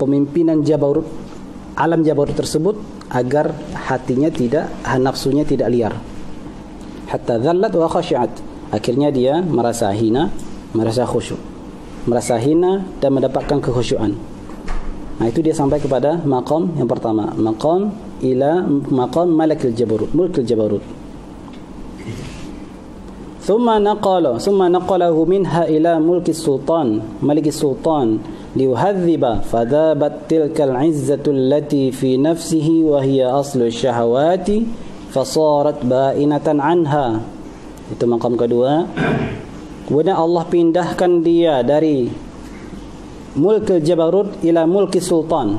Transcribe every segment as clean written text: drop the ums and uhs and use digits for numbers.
kepemimpinan Jabarut, alam Jabarut tersebut, agar hatinya tidak, nafsunya tidak liar. Hatta dhallat wa khashi'at. Akhirnya dia merasa hina, merasa khusyuk. Merasa hina dan mendapatkan kekhusyuan. Nah, itu dia sampai kepada maqam yang pertama, maqam malakil Jabarut, mulkil Jabarut. Thumma naqalahu minha ila mulki sultan, maliki sultan, liyuhadziba fadhabat tilkal izzatu allati fi nafsihi wa hiya aslu syahawati fasarat ba'inatan anha. Itu maqam kedua. Kemudian Allah pindahkan dia dari mulkil Jabarut ila mulki sultan,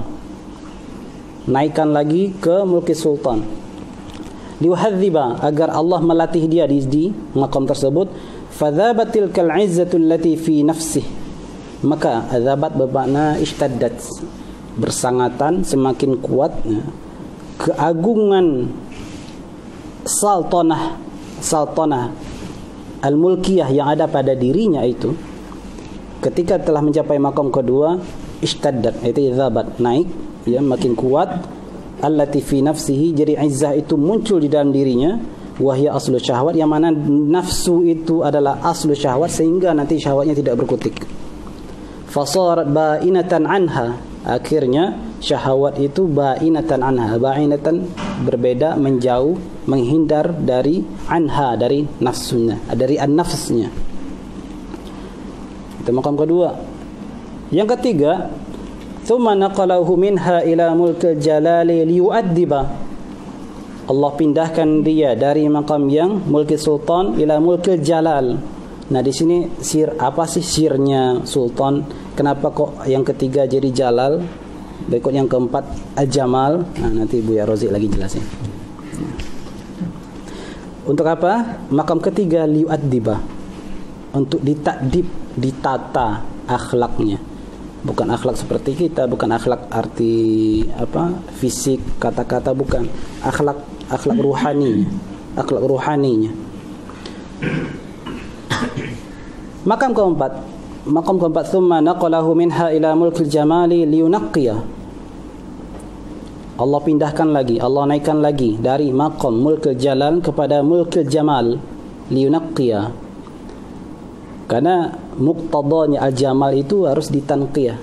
naikkan lagi ke mulki sultan. Liuhadziba, agar Allah melatih dia di maqam tersebut. Fadhabatil kal izzatu allati fi nafsih, maka adzabat bermakna ishtaddat, bersangatan, semakin kuat keagungan saltanah al-mulkiyah yang ada pada dirinya itu. Ketika telah mencapai maqam kedua, ishtaddat, itu adzabat, naik, ya, makin kuat. Allati fi nafsihi, jadi izzah itu muncul di dalam dirinya. Wahya aslu syahwat, yang mana nafsu itu adalah aslu syahwat, sehingga nanti syahwatnya tidak berkutik. Fasarat ba'inatan anha, akhirnya syahwat itu ba'inatan anha. Ba'inatan berbeda, menjauh, menghindar dari anha, dari nafsunya, dari an-nafsnya. Itu maqam kedua. Yang ketiga, thumma naqalahu minha ila mulkil jalali liyu'addiba. Allah pindahkan dia dari maqam yang mulki sultan ila mulkil jalal. Nah, di sini apa sih sirnya sultan? Kenapa kok yang ketiga jadi jalal? Berikut yang keempat al-jamal. Nah, nanti Buya Rozi lagi jelasin. Untuk apa? Maqam ketiga liyu'addiba, untuk ditakdib, ditata akhlaknya. Bukan akhlak seperti kita, bukan akhlak arti fisik, kata-kata, bukan. Akhlak ruhani, akhlak ruhaninya. Maqam keempat, thumma naqalahu minha ila mulkil jamali liyunaqqiya. Allah pindahkan lagi, Allah naikkan lagi dari maqam mulkil jalal kepada mulkil jamal liyunaqqiya. Karena muqtadanya al-jamal itu harus ditanqiyah.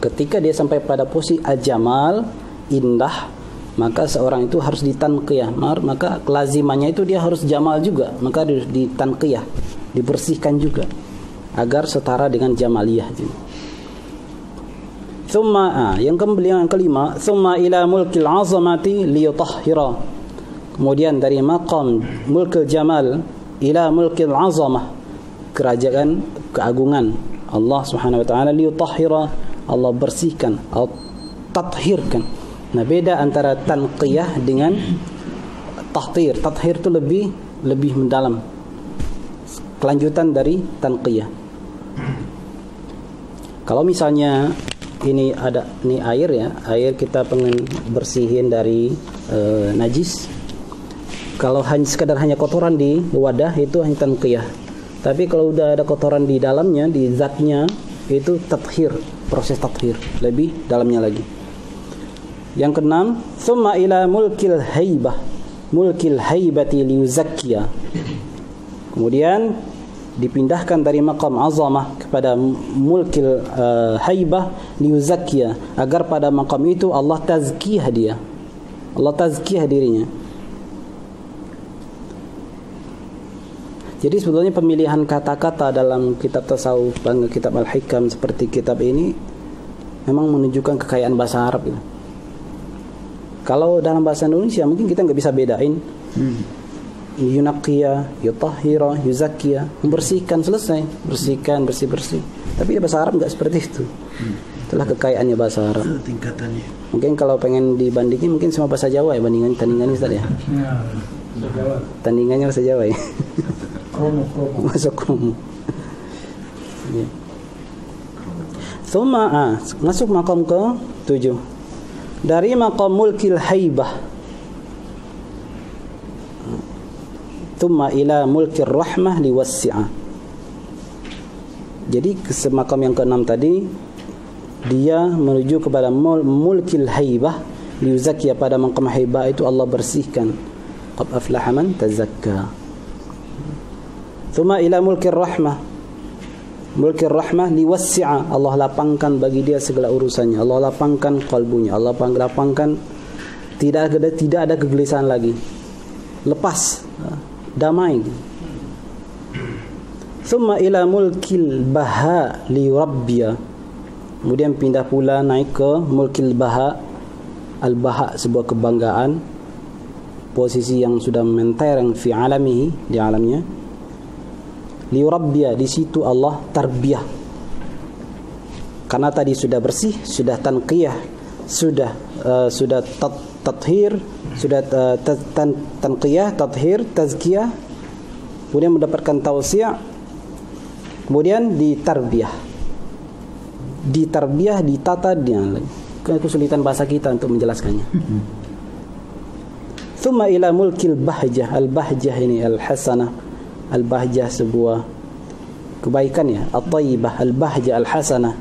Ketika dia sampai pada posisi al-jamal, indah, maka seorang itu harus ditanqiyah. Maka kelazimannya itu dia harus jamal juga, maka ditanqiyah, dibersihkan juga agar setara dengan jamaliyah. Yang kelima, thumma ila mulkil azamati liyutahhira. Kemudian dari maqam mulkil jamal ila mulkil azamah, kerajaan keagungan Allah Subhanahu wa taala, liyutahhira, Allah bersihkan atau tathhirkan. Nah, beda antara tanqiyah dengan tahthir. Tathhir itu lebih mendalam, kelanjutan dari tanqiyah. Kalau misalnya ini air, ya, air kita pengen bersihin dari najis. Kalau hanya kotoran di wadah, itu hanya tanqiyah. Tapi kalau udah ada kotoran di dalamnya, di zatnya, itu tathhir, proses tathhir, lebih dalamnya lagi. Yang keenam, thumma ila mulkil haibati liyuzakkiya. Kemudian dipindahkan dari maqam azamah kepada mulkil haibah liyuzakkiya, agar pada maqam itu Allah tazkiyah dia, Allah tazkiyah dirinya. Jadi sebetulnya pemilihan kata-kata dalam kitab tasawuf, kitab al-hikam seperti kitab ini memang menunjukkan kekayaan bahasa Arab gitu. Kalau dalam bahasa Indonesia mungkin kita nggak bisa bedain. Yunaqqiya, yutahhira, yuzakkiya, membersihkan, selesai, bersihkan, bersih. Tapi bahasa Arab nggak seperti itu. Itulah kekayaannya bahasa Arab. Tingkatannya. Mungkin kalau pengen dibandingin mungkin sama bahasa Jawa ya, tandingannya Ustaz ya. Tandingannya bahasa Jawa ya. Masuk kromo. Ya. Thumma masuk maqam ke-7. Dari maqam mulkil haibah, thumma ila mulkir rahmah liwassi'ah. Jadi ke makam yang ke-6 tadi dia menuju kepada mulkil haibah, liyuzakkiya, pada maqam haibah itu Allah bersihkan. Qad aflaha man tazakka. Thumma ila mulkir rahmah. Mulkir rahmah liwassi'a, Allah lapangkan bagi dia segala urusannya. Allah lapangkan kalbunya, Allah lapangkan, tidak ada kegelisahan lagi. Lepas, damai. Thumma ila mulkil baha liyurabbiya. Kemudian pindah pula naik ke mulkil baha. Al-baha sebuah kebanggaan, posisi yang sudah mentereng fi alamihi, di alamnya. Liyurabbiya, di situ Allah tarbiyah. Karena tadi sudah bersih, sudah tanqiyah, sudah tathir, sudah tanqiyah, tathir, tazkiyah, kemudian mendapatkan tausi', kemudian ditarbiyah, ditata dia. Kesulitan bahasa kita untuk menjelaskannya. Thumma ila mulkil bahjah. Al-bahjah ini al-hasanah. Al-bahjah sebuah kebaikan ya. At-tayyibah, al-bahjah, al-hasanah,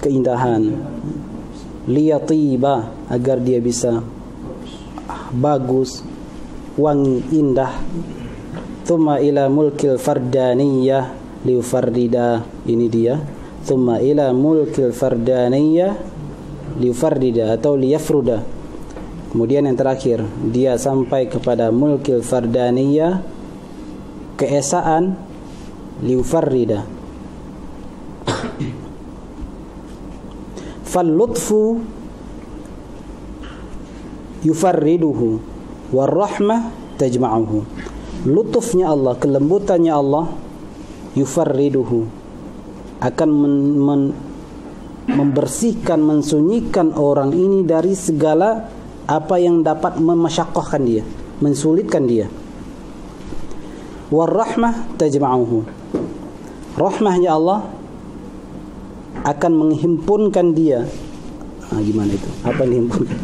keindahan. Liyatiba, agar dia bisa bagus, wangi, indah. Thumma ila mulkil fardaniyah liufarrida, ini dia. Thumma ila mulkil fardaniyah liufarrida atau liyafruda. Kemudian yang terakhir, dia sampai kepada mulkil fardaniyah, keesaan, liufarrida. Fal-lutfu yufarriduhu war-rahmah tajma'uhu. Lutufnya Allah, kelembutannya Allah, yufarriduhu, akan membersihkan, mensunyikan orang ini dari segala apa yang dapat memasyaqqahkan dia, mensulitkan dia. War-rahmah tajma'uhu. Rahmahnya Allah akan menghimpunkan dia. Gimana itu? Apa yang dihimpunkan?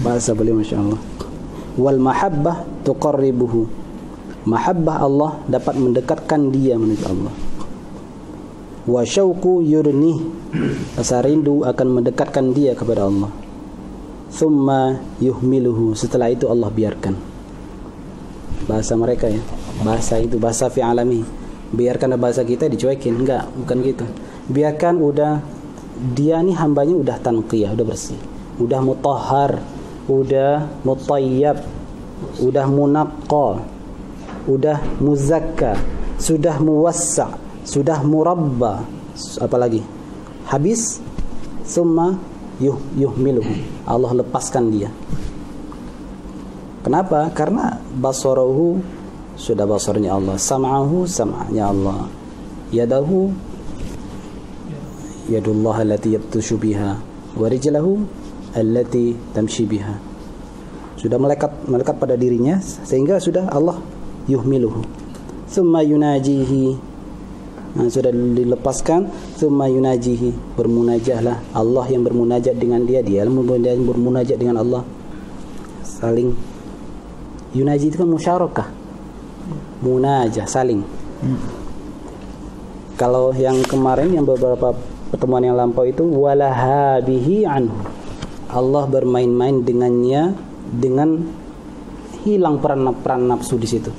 Bahasa beliau Masya Allah. Wal mahabbah tuqarribuhu. Mahabbah Allah dapat mendekatkan dia menuju Allah. Wa syauqu yurnih. Rasa rindu akan mendekatkan dia kepada Allah. Thumma yuhmiluhu. Setelah itu Allah biarkan. Bahasa mereka ya. Bahasa itu, bahasa fi alami. Biarkan bahasa kita dicuekin. Enggak, bukan gitu. Biarkan, udah dia nih hambanya udah tanqiyah, udah bersih, udah mutahhar, udah mutayyab, udah munaqqa, udah muzakka, sudah muwassa', sudah murabba, apalagi habis. Summa yuhmiluhu, Allah lepaskan dia. Kenapa? Karena basarahu, sudah basarnya Allah, sam'ahu, sam'anya Allah, yadahu, yadullah allati yabtushu biha, wa rijlahu allati tamshi biha. Sudah melekat pada dirinya, sehingga sudah Allah yuhmiluhu. Thumma yunajihi, sudah dilepaskan. Thumma yunajihi, bermunajahlah. Allah yang bermunajat dengan dia, dia yang bermunajat dengan Allah. Saling yunaji itu kan musyarakah, munajah, saling. Kalau yang kemarin, yang beberapa pertemuan yang lampau itu, walaha bihi anhu, Allah bermain-main dengannya, dengan hilang peran nafsu di situ.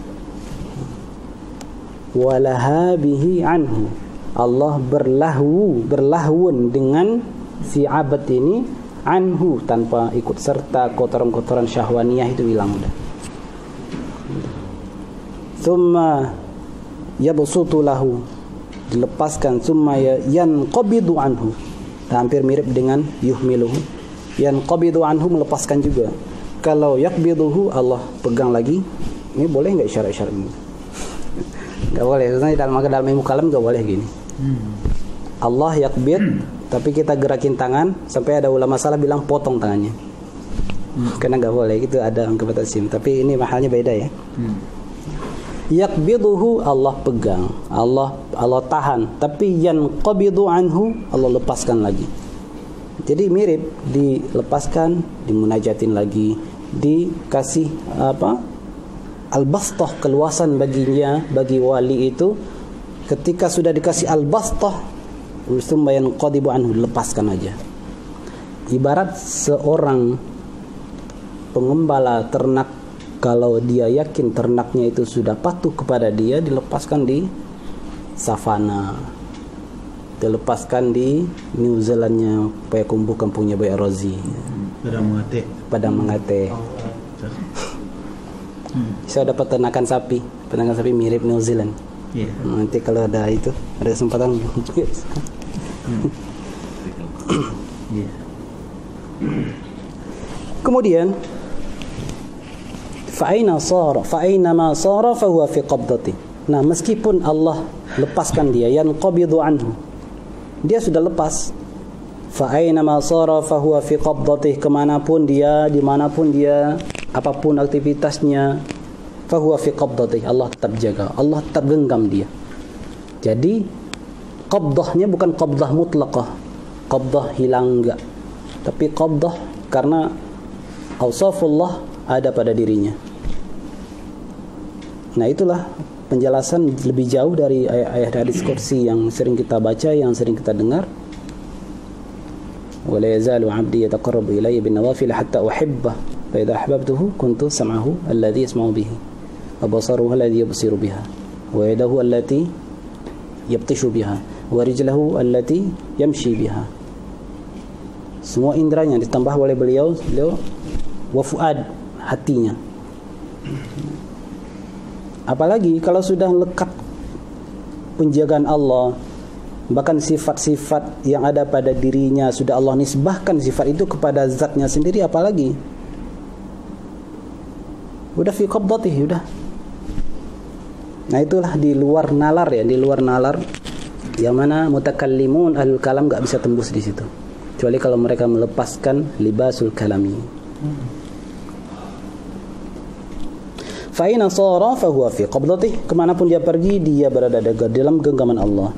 Walaha bihi anhu, Allah berlahwun dengan si abad ini, anhu, tanpa ikut serta kotoran-kotoran syahwaniyah itu hilang udah. Thumma yabsutu lahu, dilepaskan. Summa yanqabidu anhu, hampir mirip dengan yuhmiluhu. Yanqabidu anhu, melepaskan juga. Kalau yakbiduhu, Allah pegang lagi. Ini boleh enggak isyarat-isyarat ini? Enggak boleh. Sebenarnya dalam ilmu kalam enggak boleh gini. Allah yakbid, tapi kita gerakin tangan, sampai ada ulama salah bilang potong tangannya. Karena enggak boleh, itu ada kebatasan. Tapi ini mahalnya beda ya. Yakbiduhu, Allah pegang, Allah tahan, tapi yanqabidu anhu, Allah lepaskan lagi. Jadi mirip, dilepaskan, dimunajatin lagi, dikasih al-bastah, keluasan baginya, bagi wali itu. Ketika sudah dikasih al-bastah, Summa yanqadibu anhu, lepaskan aja. Ibarat seorang pengembala ternak, kalau dia yakin ternaknya itu sudah patuh kepada dia, dilepaskan di savana, dilepaskan di New Zealandnya Payakumbuh kampungnya Bayak Rozi, Padang Mengate. Saya dapat ternakan sapi mirip New Zealand. Nanti kalau ada kesempatan. Kemudian fa'ina ma sara fa huwa fi qabdati. Nah, meskipun Allah lepaskan dia, yanqabidu anhu, dia sudah lepas. Fa'ina ma sara fa huwa fi qabdati, kemanapun dia, dimanapun dia, apapun aktivitasnya, fa huwa fi qabdati, Allah tetap jaga, Allah tetap genggam dia. Jadi qabdahnya bukan qabdah mutlaqah, qabdah hilang enggak, tapi qabdah karena awsafullah ada pada dirinya. Nah, itulah penjelasan lebih jauh dari ayat hadis kursi yang sering kita baca, yang sering kita dengar. Wa la yazalu 'abdi yataqarrabu ilayya bin nawafil hatta uhibbah fa idza ahbabtuhu kuntu sam'ahu alladhi yasma'u bihi wa basaruhu alladhi yubsiru biha wa yadahu allati yabtishu biha wa rijluhu allati yamshi biha. Semua indranya ditambah oleh beliau wa fuad, hatinya. Apalagi kalau sudah lekat penjagaan Allah, bahkan sifat-sifat yang ada pada dirinya sudah Allah nisbahkan sifat itu kepada zatnya sendiri, apalagi udah fi qabdatihi, udah. Nah, itulah di luar nalar ya, di luar nalar, yang mana mutakallimun ahlul kalam enggak bisa tembus di situ, kecuali kalau mereka melepaskan libasul kalami. Fa'ina sara fahuwa fi qabdatih, kemanapun dia pergi dia berada dalam genggaman Allah.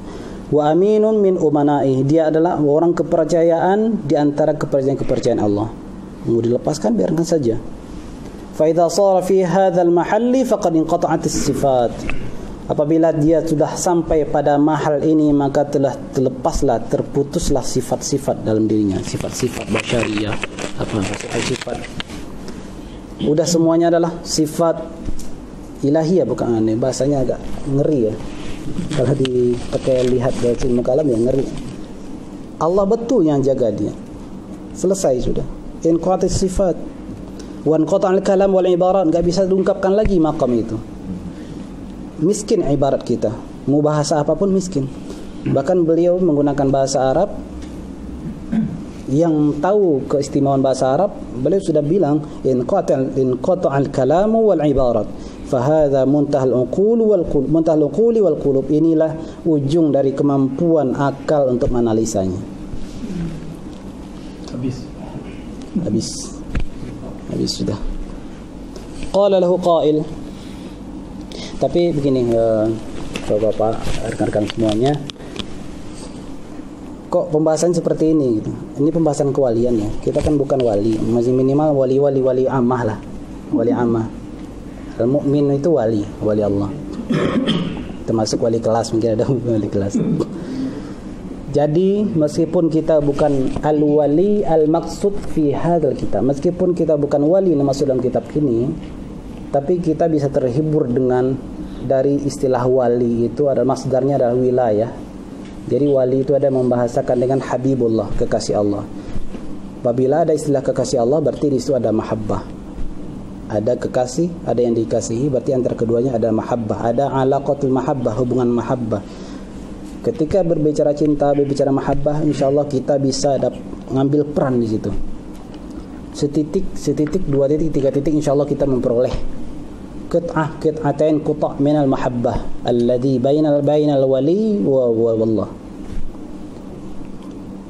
Wa aminun min umanaih, dia adalah orang kepercayaan di antara kepercayaan Allah. Mau dilepaskan biarkan saja. Fa idza sara fi hadzal mahalli faqad inqata'atis sifat, apabila dia sudah sampai pada mahal ini maka telah terlepaslah, terputuslah sifat-sifat dalam dirinya, sifat-sifat basyariyah, sifat udah semuanya adalah sifat ilahiyah, bukan aneh. Bahasanya agak ngeri ya kalau dipakai lihat dari ilmu kalam, ya ngeri. Allah betul yang jaga dia, selesai sudah. Inqatis sifat wa inqata'al kalam wal ibarat, enggak bisa diungkapkan lagi makam itu. Miskin ibarat kita, mau bahasa apapun miskin. Bahkan beliau menggunakan bahasa Arab, yang tahu keistimewaan bahasa Arab, beliau sudah bilang inqata'al kalamu wal ibarat fa hadza muntahal uquli wal qulub, inilah ujung dari kemampuan akal untuk menganalisanya. Habis sudah. Qala lahu qail, tapi begini Bapak-bapak, rekan-rekan semuanya, kok pembahasan seperti ini gitu. Ini pembahasan kewalian ya. Kita kan bukan wali, masih minimal wali amah lah. Wali amah. Al-mu'min itu wali Allah. Termasuk wali kelas, mungkin ada wali kelas. Jadi meskipun kita bukan al-wali al-maqsud fi hadzal kitab, meskipun kita bukan wali yang masuk dalam kitab ini, tapi kita bisa terhibur dengan dari istilah wali itu, ada masdarnya adalah wilayah. Jadi wali itu ada membahasakan dengan habibullah, kekasih Allah. Apabila ada istilah kekasih Allah, berarti di situ ada mahabbah. Ada kekasih, ada yang dikasihi, berarti antara keduanya ada mahabbah, ada alaqatul mahabbah, hubungan mahabbah. Ketika berbicara cinta, berbicara mahabbah, insyaallah kita bisa ngambil peran di situ. Setitik, dua titik, tiga titik, insyaallah kita memperoleh qit'atain quta' minal mahabbah alladhi bainal wali wa wallah.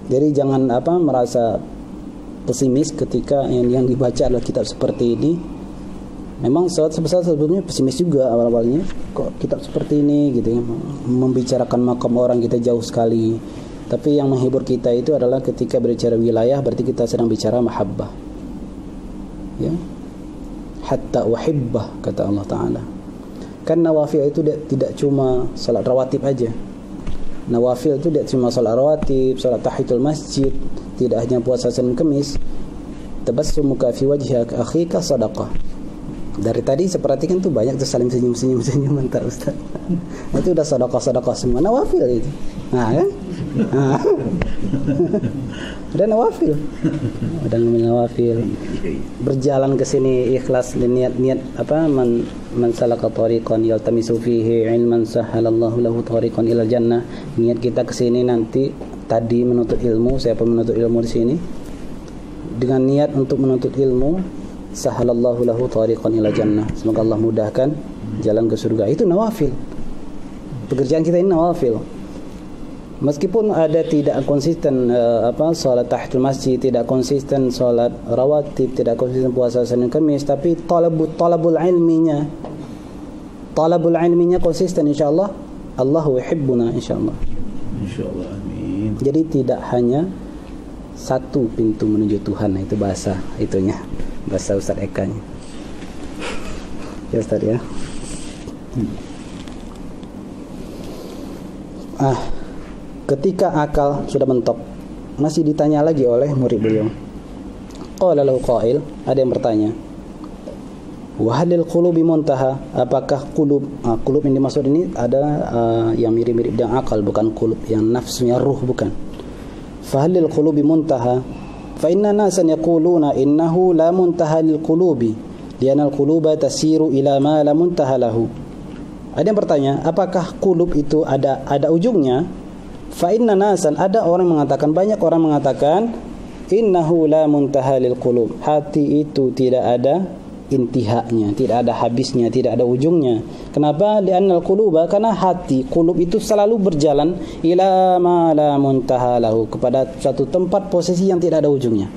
Jadi jangan merasa pesimis ketika yang dibaca adalah kitab seperti ini. Memang sebetulnya pesimis juga awal-awalnya, kok kitab seperti ini gitu ya, membicarakan makam orang kita jauh sekali. Tapi yang menghibur kita itu adalah ketika berbicara wilayah, berarti kita sedang bicara mahabbah. Ya. Hatta uhibbah, kata Allah Ta'ala. Kan nawafil itu tidak cuma salat rawatib aja. Nawafil itu tidak cuma salat rawatib, salat tahiyatul masjid, tidak hanya puasa Senin Kamis. Tabassumuka fi wajhi akhika sadaqah. Dari tadi saya perhatikan tuh banyak tuh saling senyum entar Ustaz. Itu udah sedekah semua nawafil itu. Nah kan? Nah. Ada nawafil. Ada nawafil. Berjalan ke sini ikhlas niat apa man salaka tariqan yaltamisu fihi ilman sahhalallahu lahu tariqan ilal jannah. Niat kita ke sini nanti tadi menuntut ilmu, siapa menuntut ilmu di sini? Dengan niat untuk menuntut ilmu, sahalallahu lahu tariqan ila jannah. Semoga Allah mudahkan jalan ke surga. Itu nawafil. Pekerjaan kita ini nawafil. Meskipun ada tidak konsisten salat tahiyatul masjid, tidak konsisten salat rawatib, tidak konsisten puasa Senin Kamis, tapi talabul ilminya konsisten, insyaallah Allahu yuhibbuna insyaallah. Insyaallah, amin. Jadi tidak hanya satu pintu menuju Tuhan, itu bahasa itunya. Bahasa Ustaz Eka nya. Ya Ustaz ya. Ketika akal sudah mentok, masih ditanya lagi oleh murid beliau. Qala lahu qail, ada yang bertanya, wa halil qulubi muntaha, apakah qulub yang dimaksud ini adalah yang mirip-mirip dengan akal, bukan qulub yang nafsunya ruh, bukan. Fa halil qulubi muntaha, fa inna nasan yaquluna innahu la muntaha lil qulubi li'anna al quluba tasiru ila ma la muntaha lahu. Ada yang bertanya, apakah qulub itu ada ujungnya? Fa inna nasan, ada orang mengatakan, banyak orang mengatakan, innahu la muntaha lil qulub, hati itu tidak ada intihanya, tidak ada habisnya, tidak ada ujungnya. Kenapa? Li'anna al quluba, karena hati, qulub itu selalu berjalan ila ma la muntaha lahu, kepada suatu tempat posisi yang tidak ada ujungnya.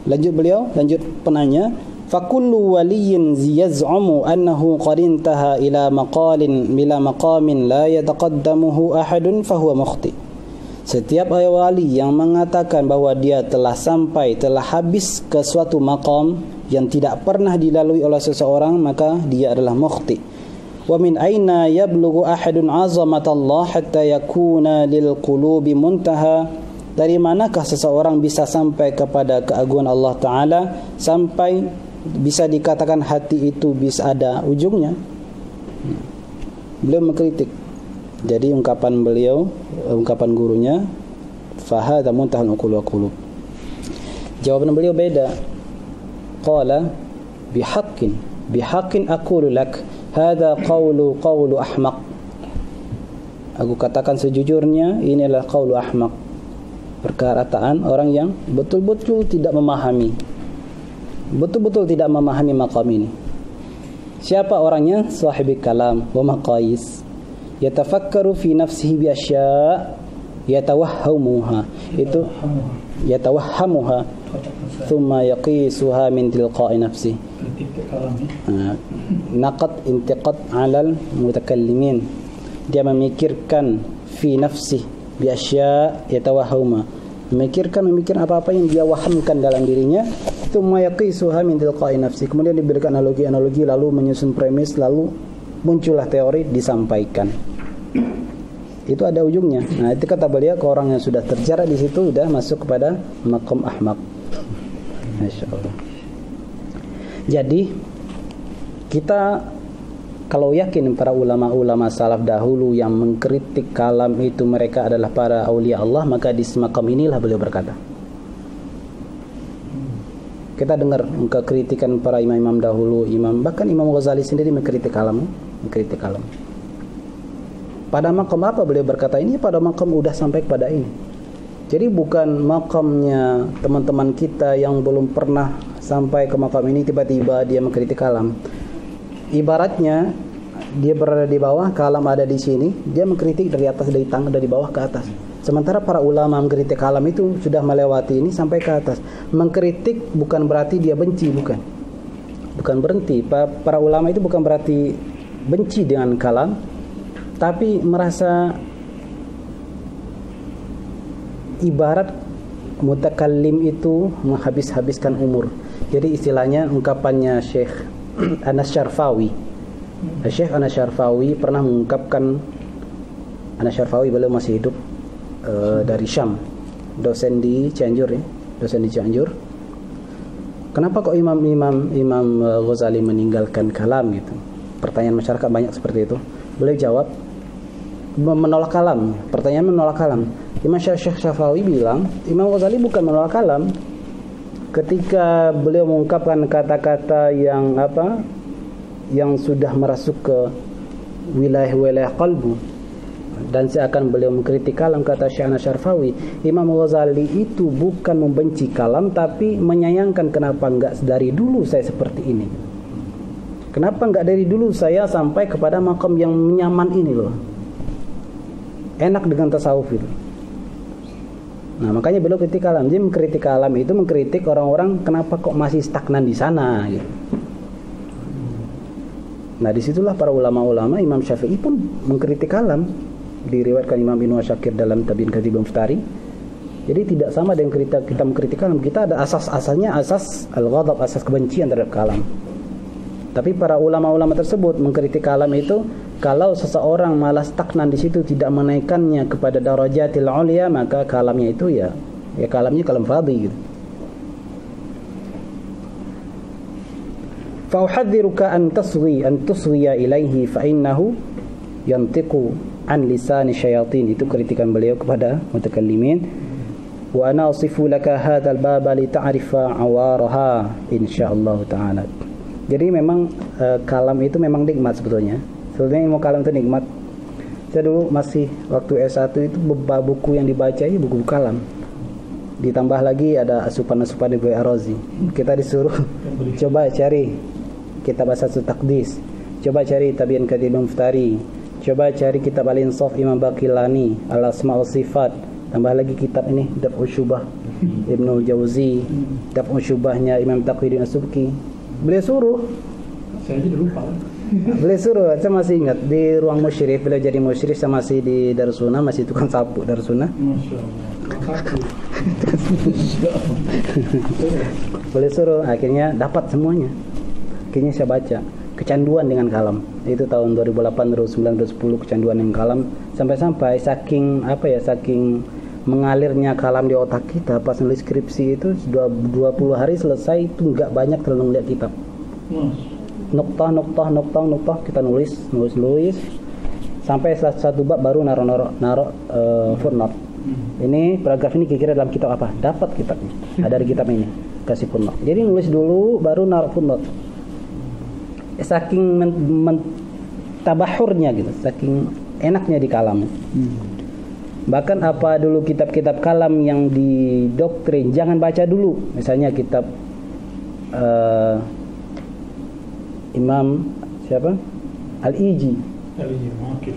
Lanjut penanya, fakullu waliyin yaz'umu annahu qad intaha ila maqamin la yataqaddamuhu ahadun fahuwa mukhti. Setiap wali yang mengatakan bahwa dia telah habis ke suatu maqam yang tidak pernah dilalui oleh seseorang, maka dia adalah mukhti. Wa min aina yablughu ahadun 'azamatallah hatta yakuna lil qulubi muntaha? Dari manakah seseorang bisa sampai kepada keagungan Allah Ta'ala sampai bisa dikatakan hati itu bisa ada ujungnya? Beliau mengkritik. Jadi ungkapan gurunya, fahadha muntahal uqul wa qulub. Jawaban beliau beda. Qala bihaqqin aqulu lak hadha qawlu ahmaq. Aku katakan sejujurnya, ini adalah qawlu ahmaq, perkataan orang yang betul-betul tidak memahami maqam ini. Siapa orangnya? Sahibi kalam wa maqais, yatafakkaru fi nafsihi bi asya' yatawahhamuha, itu yatawahhamuha thumma yaqisuha min tilqa'i nafsi. Naqad intiqad 'alal mutakallimin, dia memikirkan fi nafsi bi asya' yatawahhama, memikir apa-apa yang dia wahamkan dalam dirinya. Thumma yaqisuha min tilqa'i nafsi, kemudian diberikan analogi, lalu menyusun premis, lalu muncullah teori, disampaikan. Itu ada ujungnya. Nah, itu kata beliau, ke orang yang sudah terjarak di situ sudah masuk kepada maqam ahmaq. Masyaallah. Jadi kita kalau yakin para ulama-ulama salaf dahulu yang mengkritik kalam itu mereka adalah para aulia Allah, maka di makam inilah beliau berkata. Kita dengar kritikan para imam-imam dahulu, bahkan Imam Ghazali sendiri mengkritik kalam. Pada makam apa beliau berkata ini? Pada makam udah sampai kepada ini. Jadi bukan makamnya teman-teman kita yang belum pernah sampai ke makam ini tiba-tiba dia mengkritik kalam. Ibaratnya dia berada di bawah, kalam ada di sini, dia mengkritik dari atas, dari bawah ke atas. Sementara para ulama mengkritik kalam itu sudah melewati ini sampai ke atas. Mengkritik bukan berarti dia benci, bukan berhenti. Para ulama itu bukan berarti benci dengan kalam, tapi merasa ibarat mutakallim itu menghabiskan umur. Jadi istilahnya ungkapannya Syekh Anas Syarfawi. Syekh Anas Syarfawi pernah mengungkapkan Syarfawi, beliau masih hidup, dari Syam, dosen di Cianjur ya, dosen di Cianjur. Kenapa kok Imam Ghazali meninggalkan kalam gitu? Pertanyaan masyarakat banyak seperti itu. Beliau jawab menolak kalam. Pertanyaan menolak kalam. Imam Syekh Syarfawi bilang Imam Ghazali bukan menolak kalam. Ketika beliau mengungkapkan kata-kata yang sudah merasuk ke wilayah-wilayah qalbu, dan seakan beliau mengkritik kalam, kata Syekh Syarfawi, Imam Ghazali itu bukan membenci kalam, tapi menyayangkan kenapa enggak dari dulu saya seperti ini. Kenapa enggak dari dulu saya sampai kepada makam yang nyaman ini loh. Enak dengan tasawuf itu. Nah, makanya beliau kritik kalam. Jadi mengkritik kalam itu mengkritik orang-orang kenapa kok masih stagnan di sana gitu. Nah, disitulah para ulama-ulama, Imam Syafi'i pun mengkritik kalam. Diriwayatkan Imam Ibnu Asyakir dalam Tabyin Kadzib Muftari. Jadi tidak sama dengan kita mengkritik kalam. Kita ada asas-asasnya, asas al-ghadab, asas kebencian terhadap kalam. Tapi para ulama-ulama tersebut mengkritik kalam itu kalau seseorang malah stagnan di situ, tidak menaikkannya kepada darajatil ulia, maka kalamnya itu ya kalamnya kalam fadhi gitu. Fa uhaddziruka an tusghiya ilaihi fa innahu yantiqu an lisani syayatin. Itu kritikan beliau kepada mutakallimin. Wa ana asifu laka hadzal baba li ta'rifa awaraha insyaallah taala. Jadi memang kalam itu memang nikmat sebetulnya. Sebetulnya ilmu kalam itu nikmat. Saya dulu masih waktu S1 itu buku yang dibaca itu buku kalam. Ditambah lagi ada asupan-asupan Ibnu Ar-Razi. Kita disuruh coba cari kitab Asas Taqdis, coba cari Tabyin Kadzib Muftari, coba cari kitab Al-Insaf Imam Baqillani, Al-Asma' wa Sifat, tambah lagi kitab ini Daf'u Syubah Ibnu Jauzi, Daf'u Syubahnya Imam Taqiyuddin As-Subki. Beliau suruh, saya jadi lupa. Beliau suruh, saya masih ingat di ruang musyrif, beliau jadi musyrif, saya masih di Darussunnah, masih tukang sapu Darussunnah. Masya Allah. Beliau suruh, akhirnya dapat semuanya. Akhirnya saya baca. Kecanduan dengan kalam. Itu tahun 2008, 2009, 2010 kecanduan dengan kalam, sampai-sampai saking mengalirnya kalam di otak kita pas nulis skripsi itu 20 hari selesai itu nggak banyak terlalu melihat kitab. Noktah kita nulis sampai satu bab baru naruh footnote. Ini paragraf ini kira-kira dalam kitab apa? Dapat kitabnya. Ada di kitab ini. Kasih footnote. Jadi nulis dulu baru naruh footnote. Saking tabahurnya gitu, saking enaknya di kalam. Bahkan apa dulu kitab-kitab kalam yang didoktrin jangan baca dulu. Misalnya kitab Imam siapa? Al-Iji.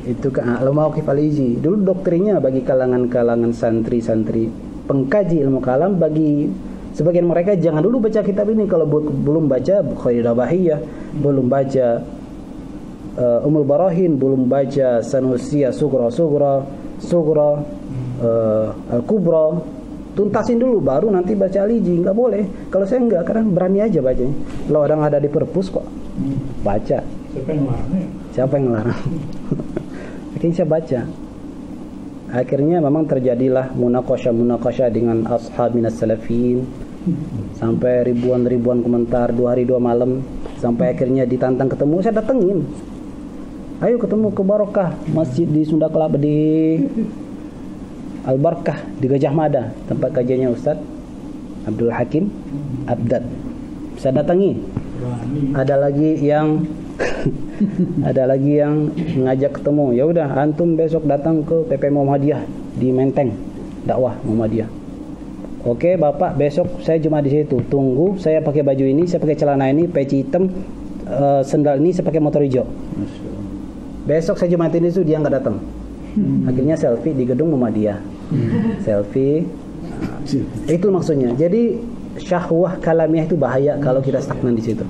Itu kan Al-Mawqif Al-Iji. Dulu doktrinnya bagi kalangan-kalangan santri-santri pengkaji ilmu kalam, bagi sebagian mereka jangan dulu baca kitab ini kalau belum baca Bukhari Rabahiyah, belum baca Ummul Barahin, belum baca Sanusiyah Sughra Al-Kubra. Tuntasin dulu baru nanti baca Al-Iji. Enggak boleh. Kalau saya enggak, karena berani aja bacanya. Kalau orang ada di perpus kok baca. Siapa yang ngelarang? Akhirnya saya baca. Akhirnya memang terjadilah munaqasyah dengan ashab minas salafin, sampai ribuan komentar, 2 hari 2 malam, sampai akhirnya ditantang ketemu, saya datengin. Ayo ketemu ke Barokah, masjid di Sunda Kelapa, di Al-Barkah di Gajah Mada, tempat kajiannya Ustaz Abdul Hakim Abdad. Saya datangi. Ada lagi yang ngajak ketemu. Ya udah, antum besok datang ke PP Muhammadiyah di Menteng, dakwah Muhammadiyah. Oke, Bapak, besok saya cuma di situ. Tunggu, saya pakai baju ini, saya pakai celana ini, peci hitam, sendal ini, saya pakai motor hijau. Besok saya jumatin itu dia nggak datang. Akhirnya selfie di gedung Muhammadiyah. Selfie. Itu maksudnya. Jadi syahwah kalamiah itu bahaya kalau kita stagnan di situ.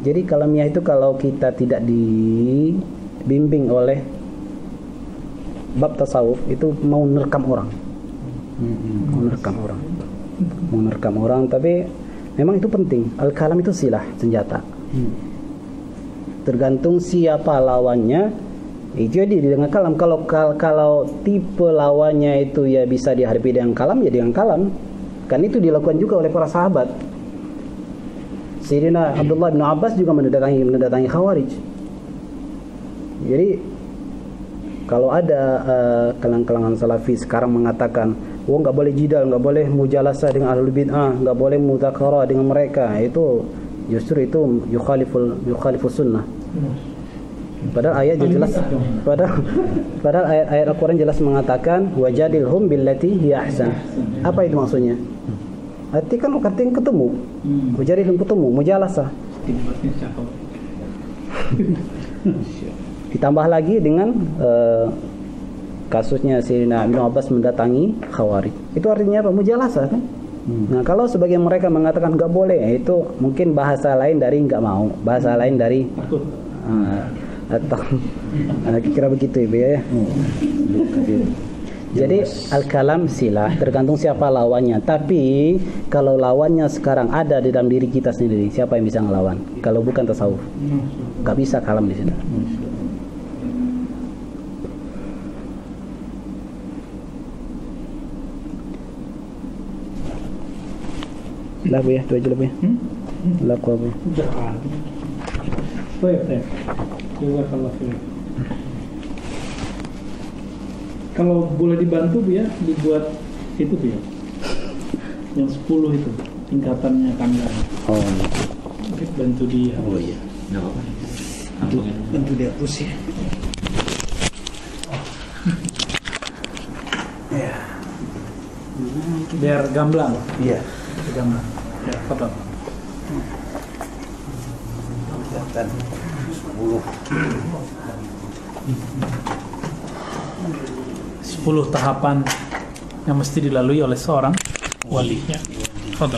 Jadi kalamiah itu kalau kita tidak dibimbing oleh bab tasawuf itu mau nerekam orang. Mau nerekam orang, tapi memang itu penting. Al-kalam itu silah, senjata. Tergantung siapa lawannya, Itu jadi dengan kalam. Kalau tipe lawannya itu ya bisa dihadapi dengan kalam, ya dengan kalam. Kan itu dilakukan juga oleh para sahabat. Sayyidina Abdullah bin Abbas juga mendatangi Khawarij. Jadi kalau ada kalangan salafi sekarang mengatakan, oh nggak boleh jidal, nggak boleh mujalasah dengan ahlul bid'ah, nggak boleh mudzakarah dengan mereka, itu justru itu yukhalifus sunnah. Padahal ayat jelas, padahal ayat Al-Quran jelas mengatakan wajadilhum billati hiya ahsan. Apa itu maksudnya? Artinya ketemu. Wajadilhum ketemu, mujalasah. Ditambah lagi dengan kasusnya Sayyidina Ibnu Abbas mendatangi Khawarij. Itu artinya apa? Mujalasah kan? Nah, kalau sebagian mereka mengatakan nggak boleh, itu mungkin bahasa lain dari nggak mau, bahasa lain dari atau kira begitu Ibu ya. Jadi al-kalam silah tergantung siapa lawannya. Tapi kalau lawannya sekarang ada di dalam diri kita sendiri, siapa yang bisa ngelawan? Kalau bukan tasawuf, nggak bisa kalam di sini. Lah Bu ya, itu aja lah Bu ya. Lah Bu. Udah kan. Baik. Kalau boleh dibantu Bu ya, dibuat itu Bu ya. Yang 10 itu tingkatannya tangga. Oh. Oke, bantu dia. Oh iya. Enggak apa-apa. Bantu dia terus ya. Ya. Biar gamblang. Iya. Gamblang. Ya, foto. Dan 10 tahapan yang mesti dilalui oleh seorang walinya. Foto.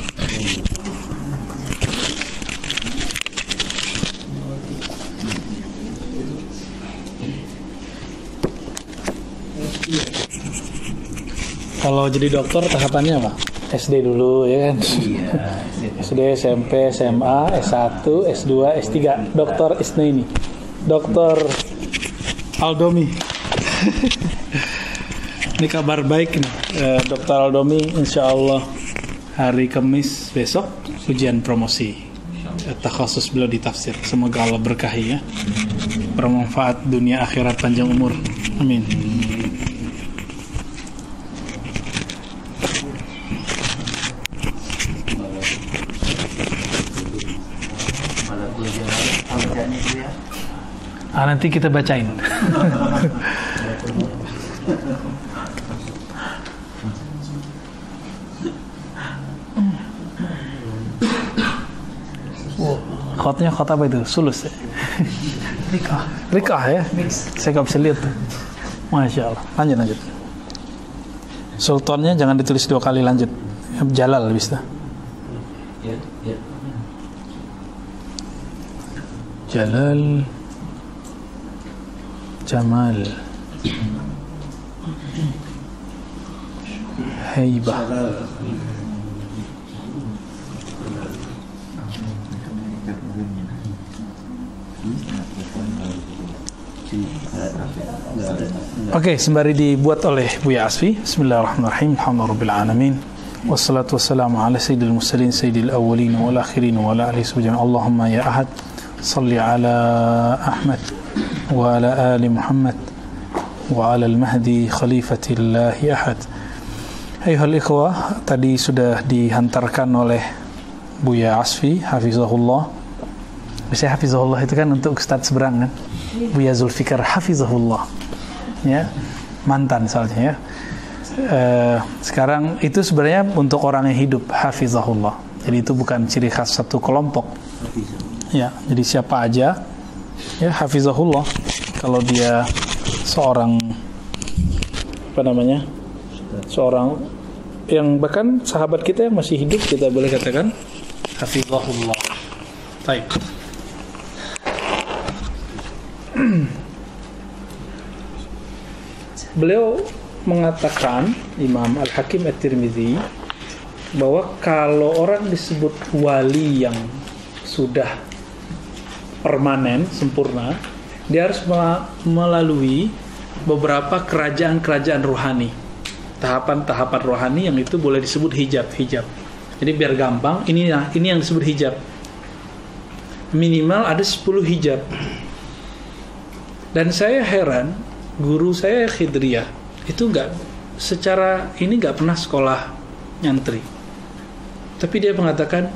Kalau jadi dokter tahapannya apa? SD dulu ya kan? iya. SD, SMP, SMA, S1, S2, S3. Dokter Isnaini. Dokter Aldomi. Ini kabar baik nih. Dokter Aldomi insya Allah hari Kamis besok ujian promosi. Takhasus beliau di tafsir. Semoga Allah berkahi ya. Bermanfaat dunia akhirat, panjang umur. Amin. Nanti kita bacain. Khotnya khot apa itu? Sulus ya? Rikah ya? Saya gak bisa lihat tuh. Masya Allah. Lanjut. Sultannya jangan ditulis 2 kali, lanjut. Jalal bisa. Jalal, Jamal, Haibah. Oke, sembari dibuat oleh Buya Asfi. Bismillahirrahmanirrahim. Alhamdulillahirabbil wassalatu wassalamu ala sayyidil mursalin sayyidil awwalin wal akhirin wa ala alihi subhanahu. Allahumma ya ahad salli ala Ahmad wa ala ali Muhammad wa ala al-mahdi khalifatillahi ahad. Ayuhal ikhwah, tadi sudah dihantarkan oleh Buya Asfi hafizahullah. Biasanya hafizahullah itu kan untuk Ustadz seberang kan, Buya Zulfikar hafizahullah ya, mantan soalnya ya. Sekarang itu sebenarnya untuk orang yang hidup, hafizahullah. Jadi itu bukan ciri khas satu kelompok ya, jadi siapa aja ya hafizahullah. Kalau dia seorang seorang yang bahkan sahabat kita yang masih hidup, kita boleh katakan hafizahullah. Baik. Beliau mengatakan, Imam Al-Hakim At-Tirmidzi, bahwa kalau orang disebut wali yang sudah permanen, sempurna, dia harus melalui beberapa kerajaan-kerajaan rohani, tahapan-tahapan rohani yang itu boleh disebut hijab. Jadi biar gampang, ini yang disebut hijab. Minimal ada 10 hijab. Dan saya heran, guru saya Khidriyah itu nggak pernah sekolah nyantri. Tapi dia mengatakan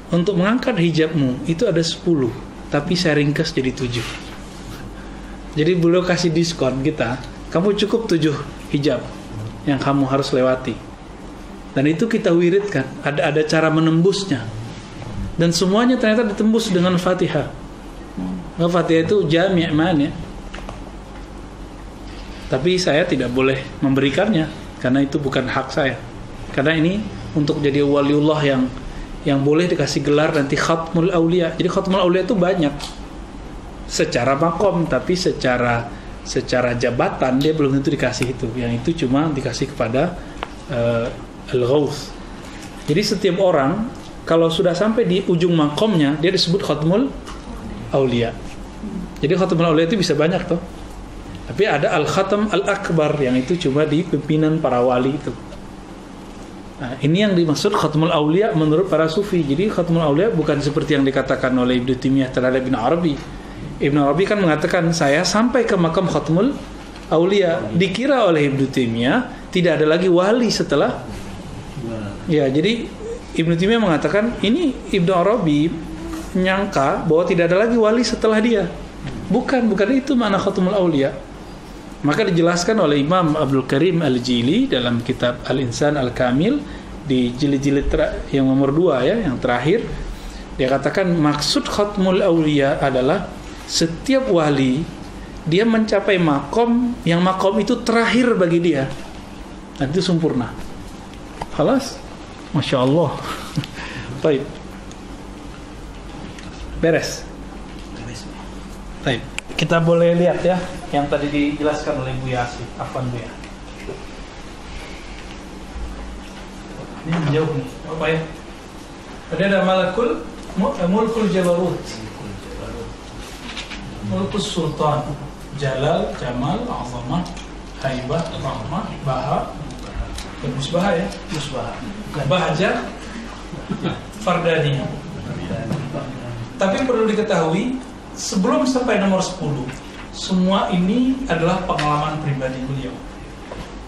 untuk mengangkat hijabmu itu ada 10, tapi saya ringkas jadi 7. Jadi beliau kasih diskon kita, kamu cukup 7 hijab yang kamu harus lewati. Dan itu kita wiridkan, ada cara menembusnya. Dan semuanya ternyata ditembus dengan Fatihah. Fatihah itu jami' man ya. Tapi saya tidak boleh memberikannya karena itu bukan hak saya. Karena ini untuk jadi waliullah yang boleh dikasih gelar nanti khatmul aulia. Jadi khatmul aulia itu banyak secara makom, tapi secara jabatan dia belum tentu dikasih itu. Yang itu cuma dikasih kepada al-ghaus. Jadi setiap orang kalau sudah sampai di ujung makomnya dia disebut khatmul aulia. Jadi khatmul aulia itu bisa banyak tuh. Tapi ada al-khatam al-akbar yang itu cuma di pimpinan para wali itu. Nah, ini yang dimaksud khatmul aulia menurut para sufi. Jadi khatmul aulia bukan seperti yang dikatakan oleh Ibnu Taimiyah terhadap Ibnu Arabi. Ibnu Arabi kan mengatakan saya sampai ke makam khatmul aulia. Dikira oleh Ibnu Taimiyah tidak ada lagi wali setelah. Ya, jadi Ibnu Taimiyah mengatakan ini Ibnu Arabi menyangka bahwa tidak ada lagi wali setelah dia. Bukan itu makna khatmul aulia. Maka dijelaskan oleh Imam Abdul Karim Al-Jili dalam kitab Al-Insan Al-Kamil di jilid-jilid yang nomor 2 ya, yang terakhir. Dia katakan maksud khatmul aulia adalah setiap wali dia mencapai makom yang makom itu terakhir bagi dia. Dan itu sempurna. Khalas? Masya Allah. Baik. Beres. Baik. Kita boleh lihat ya yang tadi dijelaskan oleh Bu Yasir. Afwan Bu ya. Ini jauh nih. Apa ya? Tadi ada mulkul jabarut. Mulkus sultan. Jalal, Jamal, Azamah, Haibah, Rahmah, Baha. Musbah ya? Musbah. Bahja, Fardani. Tapi perlu diketahui sebelum sampai nomor 10, semua ini adalah pengalaman pribadi beliau.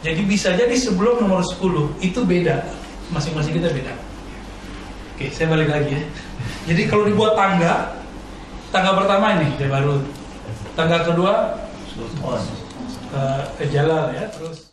Jadi bisa jadi sebelum nomor 10 itu beda, masing-masing kita beda. Oke, saya balik lagi ya. Jadi kalau dibuat tangga pertama ini Jabarut, tangga kedua Jalal ya, terus